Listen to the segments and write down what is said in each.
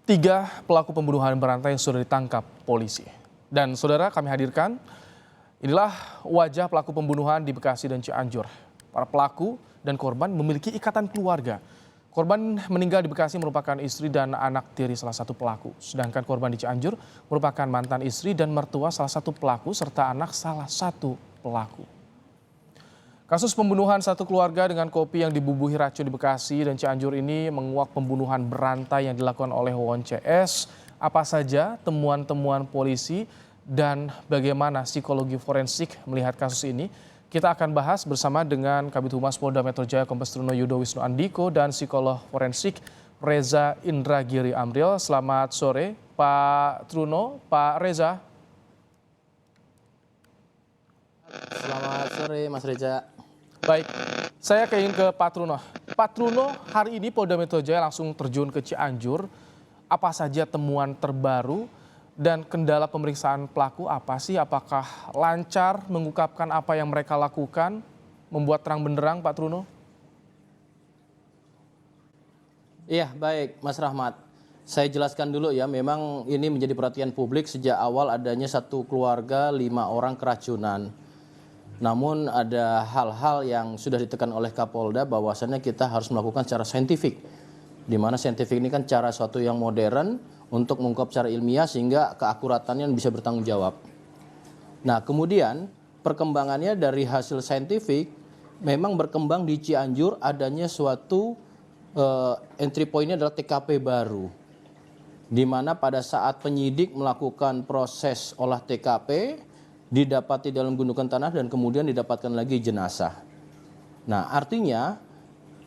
Tiga pelaku pembunuhan berantai yang sudah ditangkap polisi. Dan saudara, kami hadirkan, inilah wajah pelaku pembunuhan di Bekasi dan Cianjur. Para pelaku dan korban memiliki ikatan keluarga. Korban meninggal di Bekasi merupakan istri dan anak tiri salah satu pelaku. Sedangkan korban di Cianjur merupakan mantan istri dan mertua salah satu pelaku serta anak salah satu pelaku. Kasus pembunuhan satu keluarga dengan kopi yang dibubuhi racun di Bekasi dan Cianjur ini menguak pembunuhan berantai yang dilakukan oleh Won CS. Apa saja temuan-temuan polisi dan bagaimana psikologi forensik melihat kasus ini? Kita akan bahas bersama dengan Kabid Humas Polda Metro Jaya Kombes Truno Yudo Wisnu Andiko dan psikolog forensik Reza Indragiri Amril. Selamat sore Pak Truno, Pak Reza. Selamat sore Mas Reza. Baik, saya ingin ke Pak Truno. Pak Truno, hari ini Polda Metro Jaya langsung terjun ke Cianjur. Apa saja temuan terbaru dan kendala pemeriksaan pelaku apa sih? Apakah lancar mengungkapkan apa yang mereka lakukan? Membuat terang benderang Pak Truno? Iya, baik Mas Rahmat. Saya jelaskan dulu ya, memang ini menjadi perhatian publik sejak awal adanya satu keluarga 5 orang keracunan. Namun ada hal-hal yang sudah ditekan oleh Kapolda bahwasannya kita harus melakukan secara saintifik. Di mana saintifik ini kan cara suatu yang modern untuk mengungkap secara ilmiah sehingga keakuratannya bisa bertanggung jawab. Nah, kemudian perkembangannya dari hasil saintifik memang berkembang di Cianjur adanya suatu entry point-nya adalah TKP baru. Di mana pada saat penyidik melakukan proses olah TKP didapati dalam gundukan tanah dan kemudian didapatkan lagi jenazah. Nah, artinya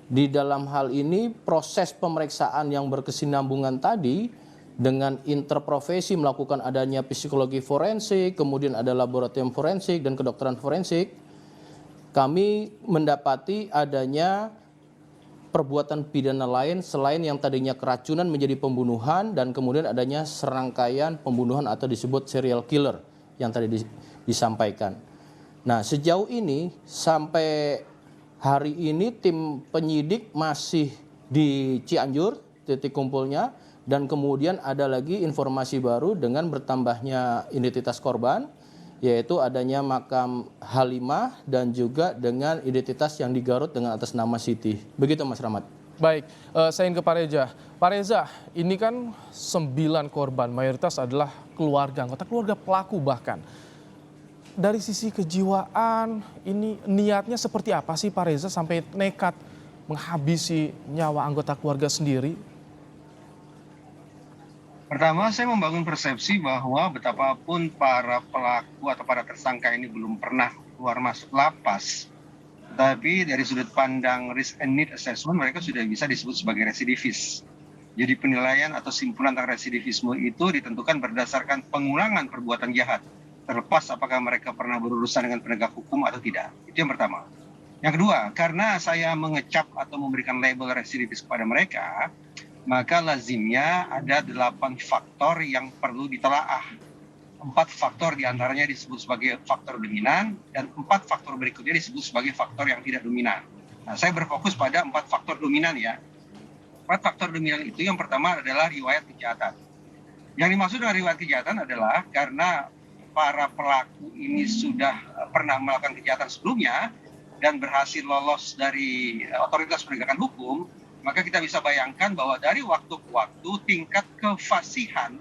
di dalam hal ini proses pemeriksaan yang berkesinambungan tadi dengan interprofesi melakukan adanya psikologi forensik, kemudian ada laboratorium forensik dan kedokteran forensik, kami mendapati adanya perbuatan pidana lain selain yang tadinya keracunan menjadi pembunuhan dan kemudian adanya serangkaian pembunuhan atau disebut serial killer yang tadi disampaikan. Nah, sejauh ini sampai hari ini tim penyidik masih di Cianjur titik kumpulnya dan kemudian ada lagi informasi baru dengan bertambahnya identitas korban yaitu adanya makam Halimah dan juga dengan identitas yang digarut dengan atas nama Siti. Begitu Mas Rahmat. Baik, saya ingin ke Pak Reza. Pak Reza, ini kan 9 korban, mayoritas adalah keluarga, anggota keluarga pelaku bahkan. Dari sisi kejiwaan, ini niatnya seperti apa sih Pak Reza sampai nekat menghabisi nyawa anggota keluarga sendiri? Pertama, saya membangun persepsi bahwa betapapun para pelaku atau para tersangka ini belum pernah keluar masuk lapas, tapi dari sudut pandang risk and need assessment mereka sudah bisa disebut sebagai residivis. Jadi penilaian atau simpulan tentang residivisme itu ditentukan berdasarkan pengulangan perbuatan jahat, terlepas apakah mereka pernah berurusan dengan penegak hukum atau tidak. Itu yang pertama. Yang kedua, karena saya mengecap atau memberikan label residivis kepada mereka, maka lazimnya ada 8 faktor yang perlu ditelaah. 4 faktor diantaranya disebut sebagai faktor dominan dan 4 faktor berikutnya disebut sebagai faktor yang tidak dominan. Nah, saya berfokus pada 4 faktor dominan ya. 4 faktor dominan itu yang pertama adalah riwayat kejahatan. Yang dimaksud dengan riwayat kejahatan adalah karena para pelaku ini sudah pernah melakukan kejahatan sebelumnya dan berhasil lolos dari otoritas penegakan hukum, maka kita bisa bayangkan bahwa dari waktu ke waktu tingkat kefasihan,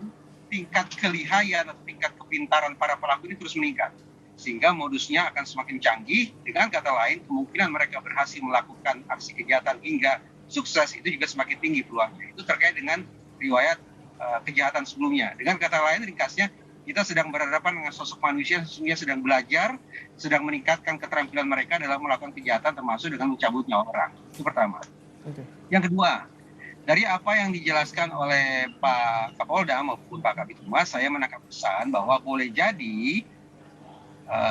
tingkat kelihayan, atau tingkat kepintaran para pelaku ini terus meningkat. Sehingga modusnya akan semakin canggih, dengan kata lain kemungkinan mereka berhasil melakukan aksi kejahatan hingga sukses itu juga semakin tinggi peluangnya. Itu terkait dengan riwayat kejahatan sebelumnya. Dengan kata lain ringkasnya, kita sedang berhadapan dengan sosok manusia yang sesungguhnya sedang belajar, sedang meningkatkan keterampilan mereka dalam melakukan kejahatan termasuk dengan mencabut nyawa orang. Itu pertama. Yang kedua, dari apa yang dijelaskan oleh Pak Kapolda maupun Pak Kabid Humas, saya menangkap pesan bahwa boleh jadi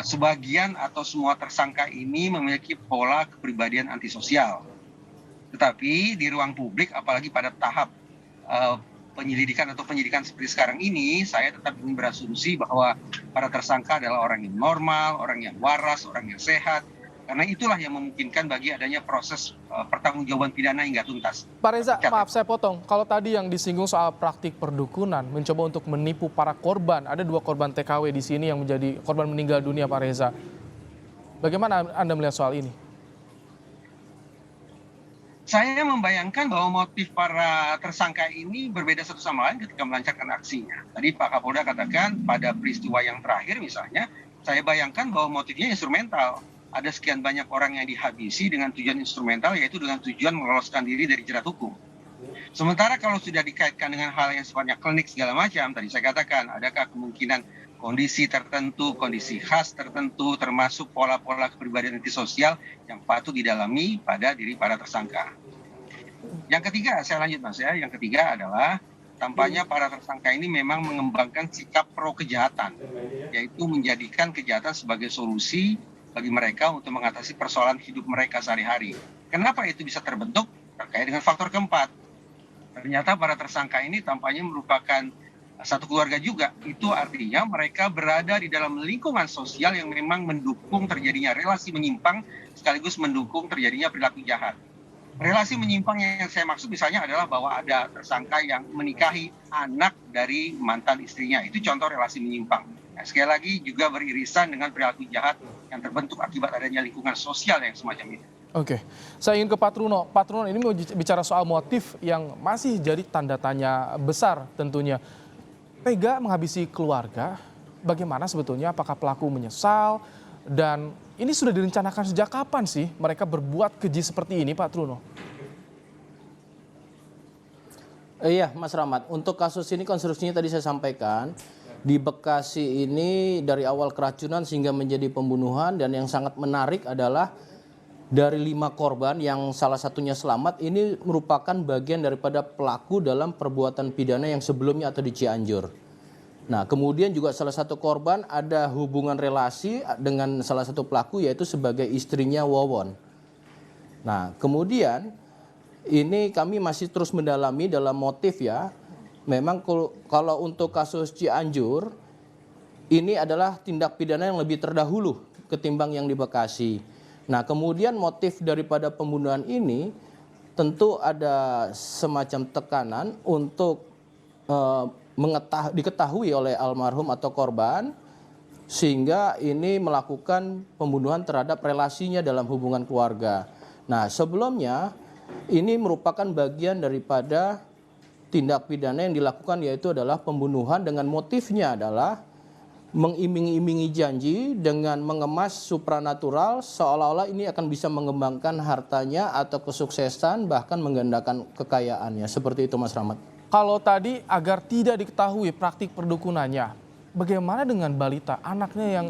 sebagian atau semua tersangka ini memiliki pola kepribadian antisosial. Tetapi di ruang publik, apalagi pada tahap penyelidikan atau penyidikan seperti sekarang ini, saya tetap ingin berasumsi bahwa para tersangka adalah orang yang normal, orang yang waras, orang yang sehat, Karena itulah yang memungkinkan bagi adanya proses pertanggungjawaban pidana hingga tuntas. Pak Reza, Catat. maaf saya potong. Kalau tadi yang disinggung soal praktik perdukunan, mencoba untuk menipu para korban, ada 2 korban TKW di sini yang menjadi korban meninggal dunia, Pak Reza. Bagaimana Anda melihat soal ini? Saya membayangkan bahwa motif para tersangka ini berbeda satu sama lain ketika melancarkan aksinya. Tadi Pak Kapolda katakan pada peristiwa yang terakhir misalnya, saya bayangkan bahwa motifnya instrumental. Ada sekian banyak orang yang dihabisi dengan tujuan instrumental, yaitu dengan tujuan meloloskan diri dari jerat hukum. Sementara kalau sudah dikaitkan dengan hal yang sifatnya klinik segala macam, tadi saya katakan, adakah kemungkinan kondisi tertentu, kondisi khas tertentu, termasuk pola-pola kepribadian antisosial yang patut didalami pada diri para tersangka. Yang ketiga, saya lanjut Mas ya, yang ketiga adalah tampaknya para tersangka ini memang mengembangkan sikap pro kejahatan, yaitu menjadikan kejahatan sebagai solusi bagi mereka untuk mengatasi persoalan hidup mereka sehari-hari. Kenapa itu bisa terbentuk? Terkait dengan faktor keempat. Ternyata para tersangka ini tampaknya merupakan satu keluarga juga. Itu artinya mereka berada di dalam lingkungan sosial yang memang mendukung terjadinya relasi menyimpang sekaligus mendukung terjadinya perilaku jahat. Relasi menyimpang yang saya maksud misalnya adalah bahwa ada tersangka yang menikahi anak dari mantan istrinya. Itu contoh relasi menyimpang. Nah, sekali lagi juga beririsan dengan perilaku jahat yang terbentuk akibat adanya lingkungan sosial yang semacam ini. Oke, saya ingin ke Pak Truno. Pak Truno, ini mau bicara soal motif yang masih jadi tanda tanya besar tentunya. Tega menghabisi keluarga, bagaimana sebetulnya? Apakah pelaku menyesal? Dan ini sudah direncanakan sejak kapan sih mereka berbuat keji seperti ini, Pak Truno? Iya, Mas Rahmat. Untuk kasus ini konstruksinya tadi saya sampaikan. Di Bekasi ini dari awal keracunan sehingga menjadi pembunuhan, dan yang sangat menarik adalah dari 5 korban yang salah satunya selamat ini merupakan bagian daripada pelaku dalam perbuatan pidana yang sebelumnya atau di Cianjur. Nah, kemudian juga salah satu korban ada hubungan relasi dengan salah satu pelaku yaitu sebagai istrinya Wawon. Nah, kemudian ini kami masih terus mendalami dalam motif ya. Memang kalau untuk kasus Cianjur, ini adalah tindak pidana yang lebih terdahulu ketimbang yang di Bekasi. Nah, kemudian motif daripada pembunuhan ini tentu ada semacam tekanan untuk diketahui oleh almarhum atau korban, sehingga ini melakukan pembunuhan terhadap relasinya dalam hubungan keluarga. Nah, sebelumnya ini merupakan bagian daripada tindak pidana yang dilakukan, yaitu adalah pembunuhan dengan motifnya adalah mengiming-imingi janji dengan mengemas supranatural seolah-olah ini akan bisa mengembangkan hartanya atau kesuksesan bahkan menggandakan kekayaannya. Seperti itu Mas Rahmat. Kalau tadi agar tidak diketahui praktik perdukunannya, bagaimana dengan balita anaknya yang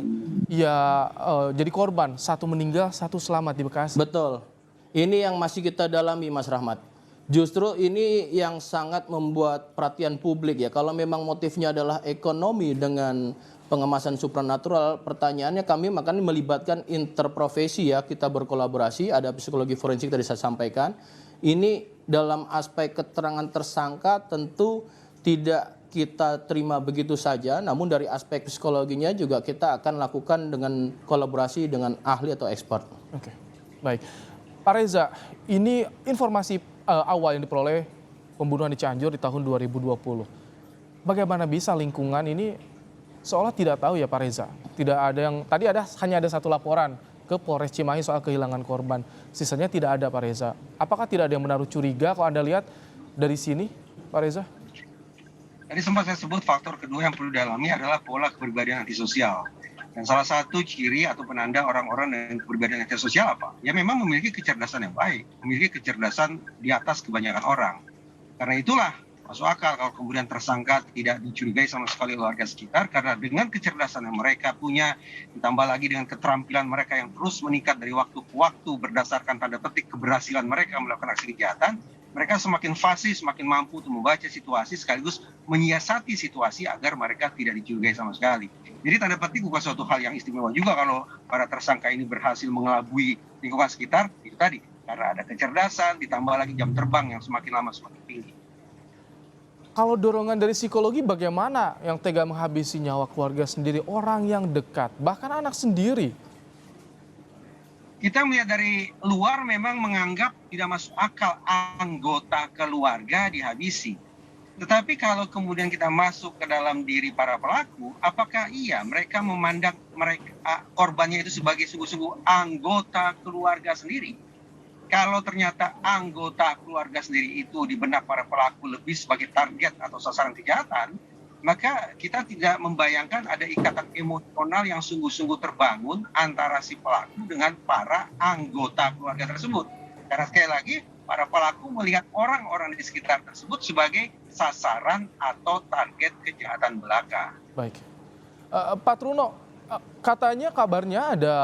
jadi korban, satu meninggal, satu selamat di Bekasi? Betul. Ini yang masih kita dalami Mas Rahmat. Justru ini yang sangat membuat perhatian publik ya. Kalau memang motifnya adalah ekonomi dengan pengemasan supranatural, pertanyaannya kami makanya melibatkan interprofesi ya, kita berkolaborasi, ada psikologi forensik tadi saya sampaikan. Ini dalam aspek keterangan tersangka tentu tidak kita terima begitu saja, namun dari aspek psikologinya juga kita akan lakukan dengan kolaborasi dengan ahli atau expert. Oke, baik. Pak Reza, ini informasi awal yang diperoleh pembunuhan di Cianjur di tahun 2020. Bagaimana bisa lingkungan ini seolah tidak tahu ya Pak Reza? Tidak ada yang, tadi hanya ada satu laporan ke Polres Cimahi soal kehilangan korban. Sisanya tidak ada Pak Reza. Apakah tidak ada yang menaruh curiga kalau Anda lihat dari sini Pak Reza? Tadi sempat saya sebut faktor kedua yang perlu didalami adalah pola kepribadian antisosial. Dan salah satu ciri atau penanda orang-orang dengan kepribadian antisosial apa? Ya memang memiliki kecerdasan yang baik, memiliki kecerdasan di atas kebanyakan orang. Karena itulah masuk akal kalau kemudian tersangka tidak dicurigai sama sekali oleh warga sekitar, karena dengan kecerdasan yang mereka punya, ditambah lagi dengan keterampilan mereka yang terus meningkat dari waktu ke waktu berdasarkan tanda petik keberhasilan mereka melakukan aksi kejahatan, mereka semakin fasih, semakin mampu untuk membaca situasi sekaligus menyiasati situasi agar mereka tidak dicurigai sama sekali. Jadi tanda petik bukan suatu hal yang istimewa juga kalau para tersangka ini berhasil mengelabui lingkungan sekitar, itu tadi. Karena ada kecerdasan, ditambah lagi jam terbang yang semakin lama semakin tinggi. Kalau dorongan dari psikologi bagaimana yang tega menghabisi nyawa keluarga sendiri, orang yang dekat, bahkan anak sendiri? kita melihat dari luar memang menganggap tidak masuk akal anggota keluarga dihabisi. Tetapi kalau kemudian kita masuk ke dalam diri para pelaku, apakah iya mereka memandang korbannya itu sebagai sungguh-sungguh anggota keluarga sendiri? Kalau ternyata anggota keluarga sendiri itu di benak para pelaku lebih sebagai target atau sasaran kejahatan, maka kita tidak membayangkan ada ikatan emosional yang sungguh-sungguh terbangun antara si pelaku dengan para anggota keluarga tersebut. Karena sekali lagi, para pelaku melihat orang-orang di sekitar tersebut sebagai sasaran atau target kejahatan belaka. Baik. Pak Truno, katanya kabarnya ada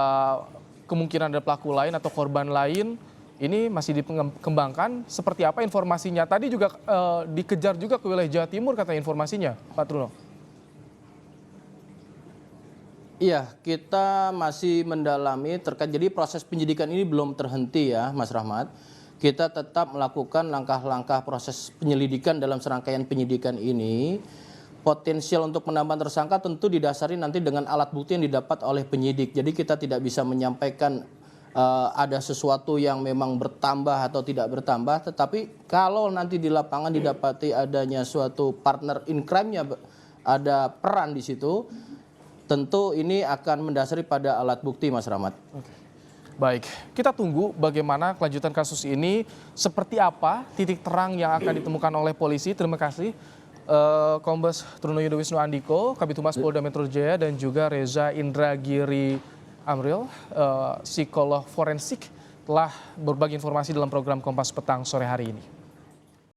kemungkinan ada pelaku lain atau korban lain. Ini masih dikembangkan. Seperti apa informasinya? Tadi juga dikejar juga ke wilayah Jawa Timur katanya informasinya, Pak Truno. Iya, kita masih mendalami terkait. Jadi proses penyidikan ini belum terhenti ya, Mas Rahmat. Kita tetap melakukan langkah-langkah proses penyelidikan dalam serangkaian penyidikan ini. Potensial untuk penambahan tersangka tentu didasari nanti dengan alat bukti yang didapat oleh penyidik. Jadi kita tidak bisa menyampaikan ada sesuatu yang memang bertambah atau tidak bertambah. Tetapi kalau nanti di lapangan didapati adanya suatu partner in crime-nya, ada peran di situ, tentu ini akan mendasari pada alat bukti, Mas Rahmat. Oke. Baik, kita tunggu bagaimana kelanjutan kasus ini, seperti apa titik terang yang akan ditemukan oleh polisi. Terima kasih Kombes Truno Yudo Wisnu Andiko, Kabid Humas Polda Metro Jaya, dan juga Reza Indragiri Amril, psikolog forensik, telah berbagi informasi dalam program Kompas Petang sore hari ini.